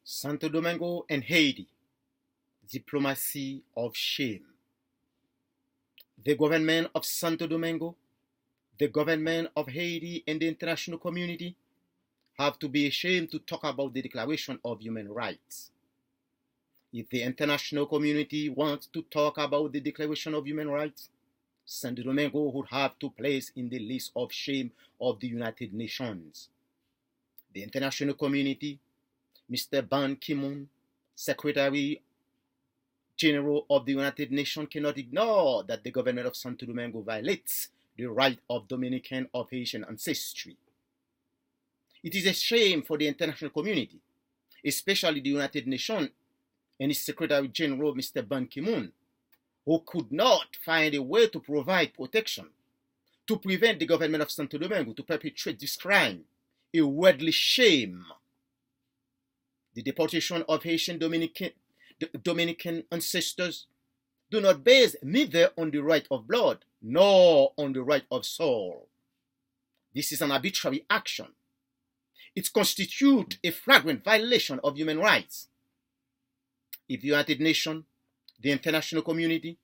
Santo Domingo and Haiti, diplomacy of shame. The government of Santo Domingo, the government of Haiti, and the international community have to be ashamed to talk about the Declaration of Human Rights. If the international community wants to talk about the Declaration of Human Rights, Santo Domingo would have to place in the list of shame of the United Nations. The international community, Mr. Ban Ki-moon, Secretary General of the United Nations, cannot ignore that the government of Santo Domingo violates the right of Dominican of Haitian ancestry. It is a shame for the international community, especially the United Nations and its Secretary General, Mr. Ban Ki-moon, who could not find a way to provide protection to prevent the government of Santo Domingo to perpetrate this crime, a worldly shame. The deportation of Haitian Dominican ancestors do not base neither on the right of blood nor on the right of soul. This is an arbitrary action. It constitutes a flagrant violation of human rights. If the United Nations, the international community,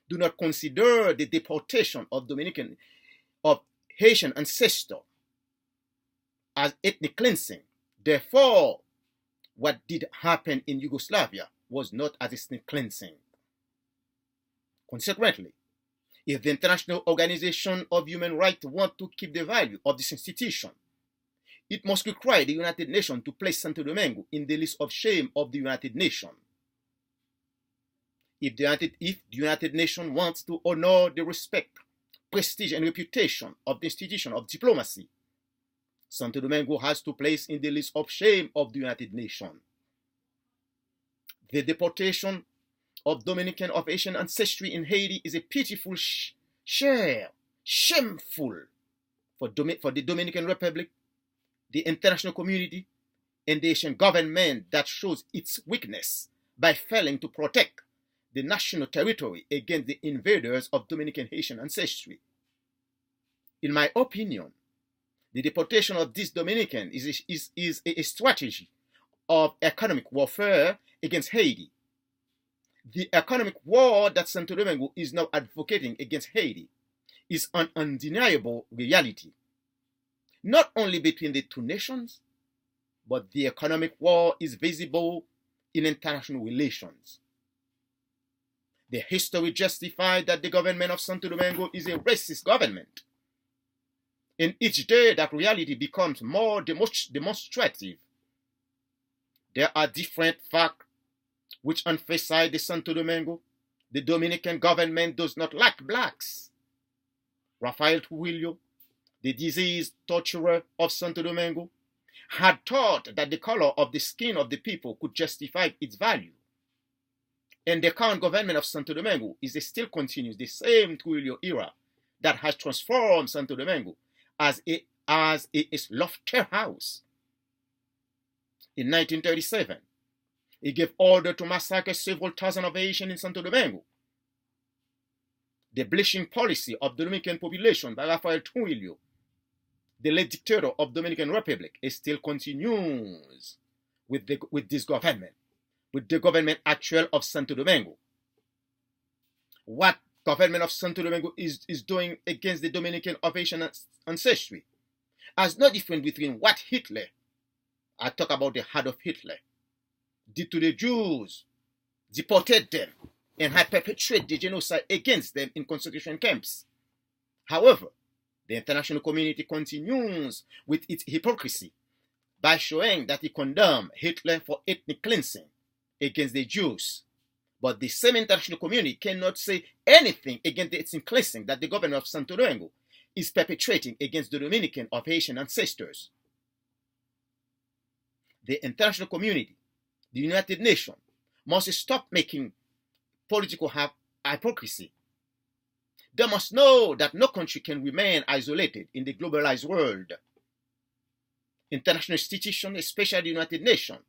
do not consider the deportation of Haitian ancestors as ethnic cleansing, therefore, what did happen in Yugoslavia was not as ethnic cleansing. Consequently, if the International Organization of Human Rights wants to keep the value of this institution, it must require the United Nations to place Santo Domingo in the list of shame of the United Nations. If the United Nations wants to honor the respect, prestige, and reputation of the institution of diplomacy, Santo Domingo has to place in the list of shame of the United Nations. The deportation of Dominican of Haitian ancestry in Haiti is a pitiful shameful for the Dominican Republic, the international community, and the Haitian government that shows its weakness by failing to protect the national territory against the invaders of Dominican Haitian ancestry. In my opinion, the deportation of this Dominican is a strategy of economic warfare against Haiti. The economic war that Santo Domingo is now advocating against Haiti is an undeniable reality, not only between the two nations, but the economic war is visible in international relations. The history justifies that the government of Santo Domingo is a racist government. And each day that reality becomes more demonstrative. There are different facts which emphasize the Santo Domingo. The Dominican government does not like blacks. Rafael Trujillo, the diseased torturer of Santo Domingo, had thought that the color of the skin of the people could justify its value. And the current government of Santo Domingo still continues the same Trujillo era that has transformed Santo Domingo as a slaughterhouse. In 1937, he gave order to massacre several thousand of Haitians in Santo Domingo. The bleaching policy of the Dominican population by Rafael Trujillo, the late dictator of the Dominican Republic, still continues with this government, with the government actual of Santo Domingo. What government of Santo Domingo is doing against the Dominican of Haitian ancestry has no difference between what Hitler, I talk about the Adolf Hitler, did to the Jews, deported them, and had perpetrated the genocide against them in concentration camps. However, the international community continues with its hypocrisy by showing that it condemned Hitler for ethnic cleansing against the Jews. But the same international community cannot say anything against the ethnic cleansing that the government of Santo Domingo is perpetrating against the Dominican of Haitian ancestors. The international community, the United Nations, must stop making political hypocrisy. They must know that no country can remain isolated in the globalized world. International institutions, especially the United Nations,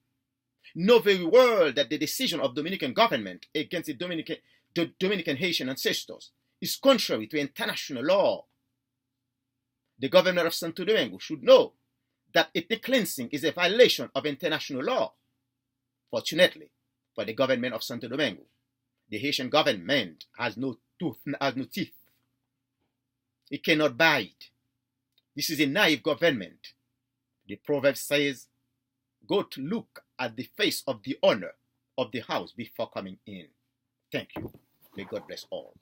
know very well that the decision of Dominican government against the Dominican Haitian ancestors is contrary to international law. The government of Santo Domingo should know that ethnic cleansing is a violation of international law. Fortunately for the government of Santo Domingo, the Haitian government has no teeth. It cannot bite. This is a naive government. The proverb says, go to look at the face of the owner of the house before coming in. Thank you. May God bless all.